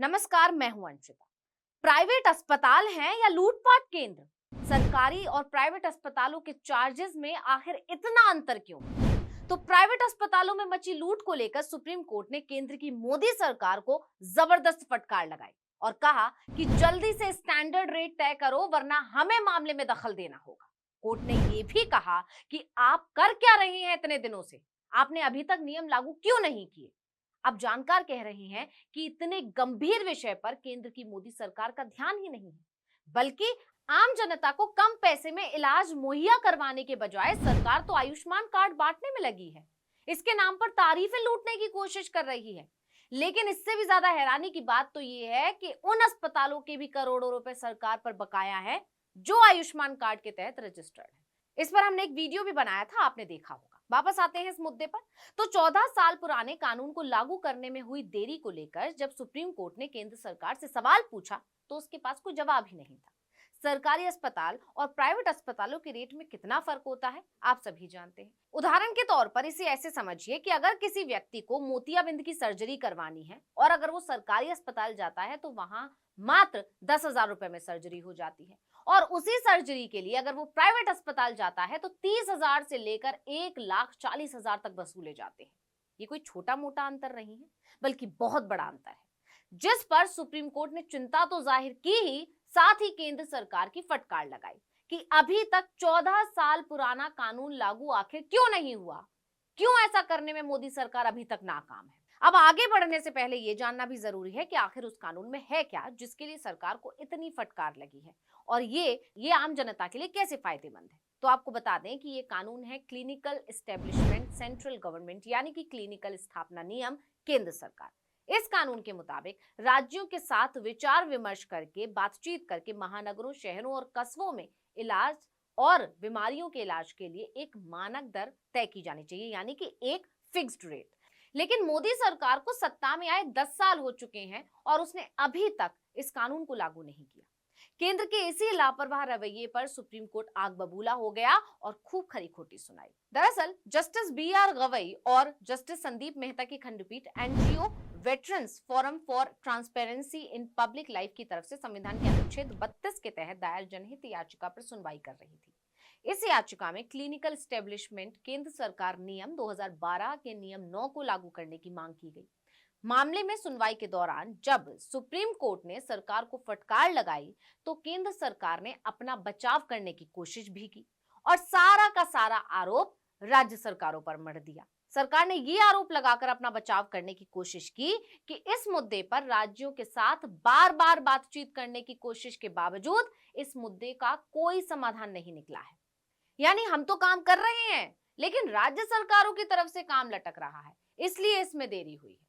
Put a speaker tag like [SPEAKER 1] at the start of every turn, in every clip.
[SPEAKER 1] नमस्कार, मैं हूं अंशिता। प्राइवेट अस्पताल हैं या लूटपाट केंद्र? सरकारी और प्राइवेट अस्पतालों के चार्जेस में आखिर इतना अंतर क्यों? तो प्राइवेट अस्पतालों में मची लूट को लेकर सुप्रीम कोर्ट ने केंद्र की मोदी सरकार को जबरदस्त फटकार लगाई और कहा कि जल्दी से स्टैंडर्ड रेट तय करो वरना हमें मामले में दखल देना होगा। कोर्ट ने यह भी कहा कि आप कर क्या रही हैं इतने दिनों से? आपने अभी तक नियम लागू क्यों नहीं किए? अब जानकार कह रहे हैं कि इतने गंभीर विषय पर केंद्र की मोदी सरकार का ध्यान ही नहीं है, बल्कि आम जनता को कम पैसे में इलाज मुहैया करवाने के बजाय सरकार तो आयुष्मान कार्ड बांटने में लगी है। इसके नाम पर तारीफें लूटने की कोशिश कर रही है। लेकिन इससे भी ज्यादा हैरानी की बात तो ये है कि उन अस्पतालों के भी करोड़ों रुपए सरकार पर बकाया है जो आयुष्मान कार्ड के तहत रजिस्टर्ड है। इस पर हमने एक वीडियो भी बनाया था, आपने देखा होगा। वापस आते हैं इस मुद्दे पर। तो 14 साल पुराने कानून को लागू करने में हुई देरी को लेकर जब सुप्रीम कोर्ट ने केंद्र सरकार से सवाल पूछा तो उसके पास कोई जवाब ही नहीं था। सरकारी अस्पताल और प्राइवेट अस्पतालों के रेट में कितना फर्क होता है आप सभी जानते हैं। उदाहरण के तौर पर इसे ऐसे समझिए कि अगर किसी व्यक्ति को मोतियाबिंद की सर्जरी करवानी है और अगर वो सरकारी अस्पताल जाता है तो वहां मात्र 10,000 रुपए में सर्जरी हो जाती है, और उसी सर्जरी के लिए अगर वो प्राइवेट अस्पताल जाता है तो 30,000 से लेकर 1,40,000 तक वसूले जाते हैं। ये कोई छोटा मोटा अंतर नहीं है, बल्कि बहुत बड़ा अंतर है, जिस पर सुप्रीम कोर्ट ने चिंता तो जाहिर की ही, साथ ही केंद्र सरकार की फटकार लगाई कि अभी तक 14 साल पुराना कानून लागू आखिर क्यों नहीं हुआ, क्यों ऐसा करने में मोदी सरकार अभी तक नाकाम है। अब आगे बढ़ने से पहले यह जानना भी जरूरी है कि आखिर उस कानून में है क्या जिसके लिए सरकार को इतनी फटकार लगी है, और ये आम जनता के लिए कैसे फायदेमंद है। तो आपको बता दें कि ये कानून है क्लिनिकल एस्टेब्लिशमेंट सेंट्रल गवर्नमेंट, यानी कि क्लिनिकल स्थापना नियम केंद्र सरकार। इस कानून के मुताबिक राज्यों के साथ विचार विमर्श करके, बातचीत करके महानगरों, शहरों और कस्बों में इलाज और बीमारियों के इलाज के लिए एक मानक दर तय की जानी चाहिए, यानी कि एक फिक्स्ड रेट। लेकिन मोदी सरकार को सत्ता में आए 10 साल हो चुके हैं और उसने अभी तक इस कानून को लागू नहीं किया। केंद्र के इसी लापरवाह रवैये पर सुप्रीम कोर्ट आग बबूला हो गया और खूब खरी खोटी सुनाई। दरअसल जस्टिस BR गवई और जस्टिस संदीप मेहता की खंडपीठ NGO veterans forum for transparency in public life की तरफ से संविधान के अनुच्छेद 32 के तहत दायर जनहित याचिका पर सुनवाई कर रही थी। इस याचिका में क्लिनिकल एस्टेब्लिशमेंट केंद्र सरकार नियम 2012 के नियम 9 को लागू करने की मांग की गई। मामले में सुनवाई के दौरान जब सुप्रीम कोर्ट ने सरकार को फटकार लगाई तो केंद्र सरकार ने अपना बचाव करने की कोशिश भी की और सारा का सारा आरोप राज्य सरकारों पर मढ़ दिया। सरकार ने ये आरोप लगाकर अपना बचाव करने की कोशिश की कि इस मुद्दे पर राज्यों के साथ बार बार बातचीत करने की कोशिश के बावजूद इस मुद्दे का कोई समाधान नहीं निकला है। यानी हम तो काम कर रहे हैं लेकिन राज्य सरकारों की तरफ से काम लटक रहा है, इसलिए इसमें देरी हुई है।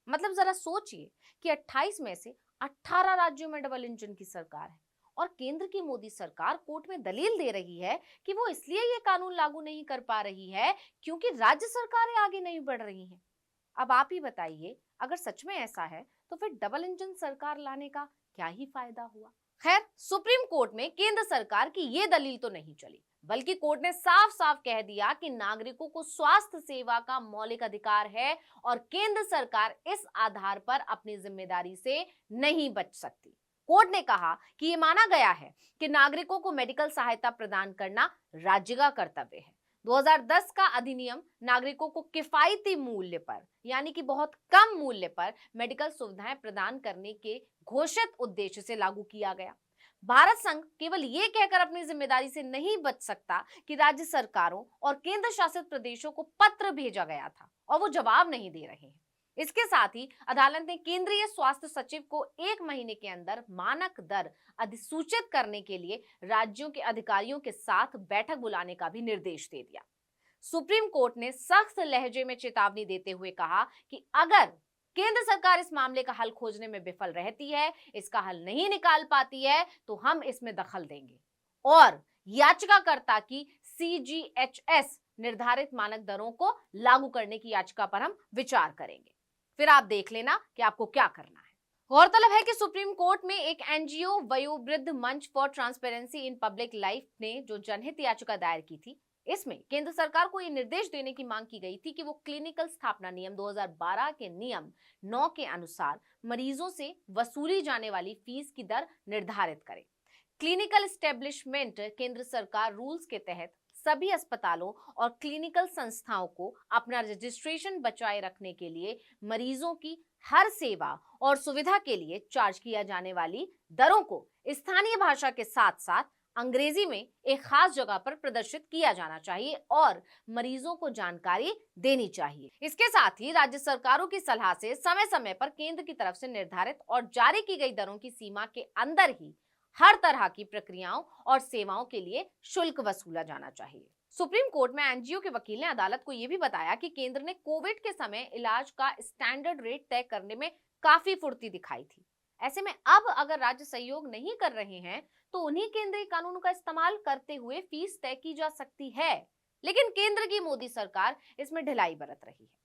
[SPEAKER 1] मतलब जरा सोचिए कि 28 में से 18 राज्यों में डबल इंजन की सरकार है और केंद्र की मोदी सरकार कोर्ट में दलील दे रही है कि वो इसलिए ये कानून लागू नहीं कर पा रही है क्योंकि राज्य सरकारें आगे नहीं बढ़ रही हैं। अब आप ही बताइए, अगर सच में ऐसा है तो फिर डबल इंजन सरकार लाने का क्या ही फायदा हुआ। खैर, सुप्रीम कोर्ट में केंद्र सरकार की ये दलील तो नहीं चली, बल्कि कोर्ट ने साफ साफ कह दिया कि नागरिकों को स्वास्थ्य सेवा का मौलिक अधिकार है और केंद्र सरकार इस आधार पर अपनी जिम्मेदारी से नहीं बच सकती। कोर्ट ने कहा कि ये माना गया है कि नागरिकों को मेडिकल सहायता प्रदान करना राज्य का कर्तव्य है। 2010 का अधिनियम नागरिकों को किफायती मूल्य पर, यानी कि बहुत कम मूल्य पर मेडिकल सुविधाएं प्रदान करने के घोषित उद्देश्य से लागू किया गया। भारत संघ केवल ये कहकर अपनी जिम्मेदारी से नहीं बच सकता कि राज्य सरकारों और केंद्र शासित प्रदेशों को पत्र भेजा गया था और वो जवाब नहीं दे रहे हैं। इसके साथ ही अदालत ने केंद्रीय स्वास्थ्य सचिव को 1 महीने के अंदर मानक दर अधिसूचित करने के लिए राज्यों के अधिकारियों के साथ बैठक बुलाने का भी निर्देश दे दिया। सुप्रीम कोर्ट ने सख्त लहजे में चेतावनी देते हुए कहा कि अगर केंद्र सरकार इस मामले का हल खोजने में विफल रहती है, इसका हल नहीं निकाल पाती है, तो हम इसमें दखल देंगे और याचिकाकर्ता की CGHS निर्धारित मानक दरों को लागू करने की याचिका पर हम विचार करेंगे। फिर आप देख लेना कि आपको क्या करना है। गौरतलब है कि सुप्रीम कोर्ट में एक एनजीओ वयोवृद्ध मंच for transparency in public life ने जो जनहित याचिका दायर की थी इसमें केंद्र सरकार को ये निर्देश देने की मांग की गई थी कि वो क्लिनिकल स्थापना नियम 2012 के नियम 9 के अनुसार मरीजों से वसूली जाने वाली फीस की दर निर्धारित करे। क्लिनिकल एस्टेब्लिशमेंट केंद्र सरकार रूल्स के तहत सभी अस्पतालों और क्लिनिकल संस्थाओं को अपना रजिस्ट्रेशन बचाए रखने के लिए मरीजों की हर सेवा और सुविधा के लिए चार्ज किया जाने वाली दरों को स्थानीय भाषा के साथ साथ अंग्रेजी में एक खास जगह पर प्रदर्शित किया जाना चाहिए और मरीजों को जानकारी देनी चाहिए। इसके साथ ही राज्य सरकारों की सलाह से समय समय पर केंद्र की तरफ से निर्धारित और जारी की गई दरों की सीमा के अंदर ही हर तरह की प्रक्रियाओं और सेवाओं के लिए शुल्क वसूला जाना चाहिए। सुप्रीम कोर्ट में एनजीओ के वकील ने अदालत को यह भी बताया कि केंद्र ने कोविड के समय इलाज का स्टैंडर्ड रेट तय करने में काफी फुर्ती दिखाई थी। ऐसे में अब अगर राज्य सहयोग नहीं कर रहे हैं तो उन्हीं केंद्रीय कानूनों का इस्तेमाल करते हुए फीस तय की जा सकती है, लेकिन केंद्र की मोदी सरकार इसमें ढिलाई बरत रही है।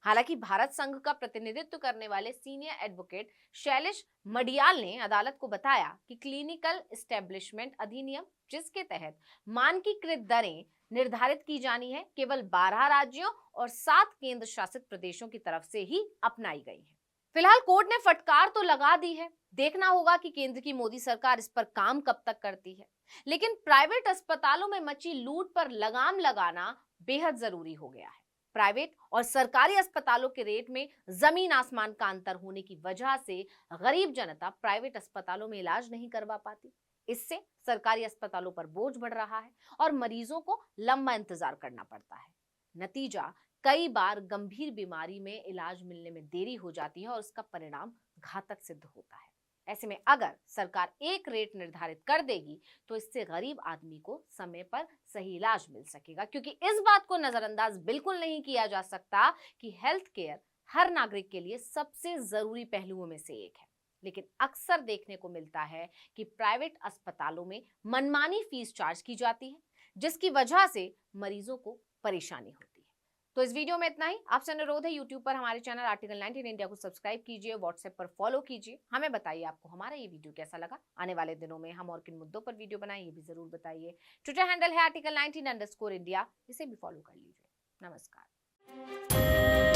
[SPEAKER 1] हालांकि भारत संघ का प्रतिनिधित्व करने वाले सीनियर एडवोकेट शैलेश मडियाल ने अदालत को बताया कि क्लिनिकल एस्टेब्लिशमेंट अधिनियम, जिसके तहत मानकीकृत दरें निर्धारित की जानी है, केवल 12 राज्यों और 7 केंद्र शासित प्रदेशों की तरफ से ही अपनाई गई है। फिलहाल कोर्ट ने फटकार तो लगा दी है, देखना होगा कि केंद्र की मोदी सरकार इस पर काम कब तक करती है। लेकिन प्राइवेट अस्पतालों में मची लूट पर लगाम लगाना बेहद जरूरी हो गया है। प्राइवेट और सरकारी अस्पतालों के रेट में जमीन आसमान का अंतर होने की वजह से गरीब जनता प्राइवेट अस्पतालों में इलाज नहीं करवा पाती। इससे सरकारी अस्पतालों पर बोझ बढ़ रहा है और मरीजों को लंबा इंतजार करना पड़ता है। नतीजा कई बार गंभीर बीमारी में इलाज मिलने में देरी हो जाती है और उसका परिणाम घातक सिद्ध होता है। ऐसे में अगर सरकार एक रेट निर्धारित कर देगी तो इससे गरीब आदमी को समय पर सही इलाज मिल सकेगा, क्योंकि इस बात को नजरअंदाज बिल्कुल नहीं किया जा सकता कि हेल्थ केयर हर नागरिक के लिए सबसे जरूरी पहलुओं में से एक है। लेकिन अक्सर देखने को मिलता है कि प्राइवेट अस्पतालों में मनमानी फीस चार्ज की जाती है, जिसकी वजह से मरीजों को परेशानी होती है। तो इस वीडियो में इतना ही। आपसे अनुरोध है, यूट्यूब पर हमारे चैनल आर्टिकल 19 इंडिया को सब्सक्राइब कीजिए, व्हाट्सएप पर फॉलो कीजिए। हमें बताइए आपको हमारा ये वीडियो कैसा लगा। आने वाले दिनों में हम और किन मुद्दों पर वीडियो बनाएं ये भी जरूर बताइए। ट्विटर हैंडल है article19_India, इसे भी फॉलो कर लीजिए। नमस्कार।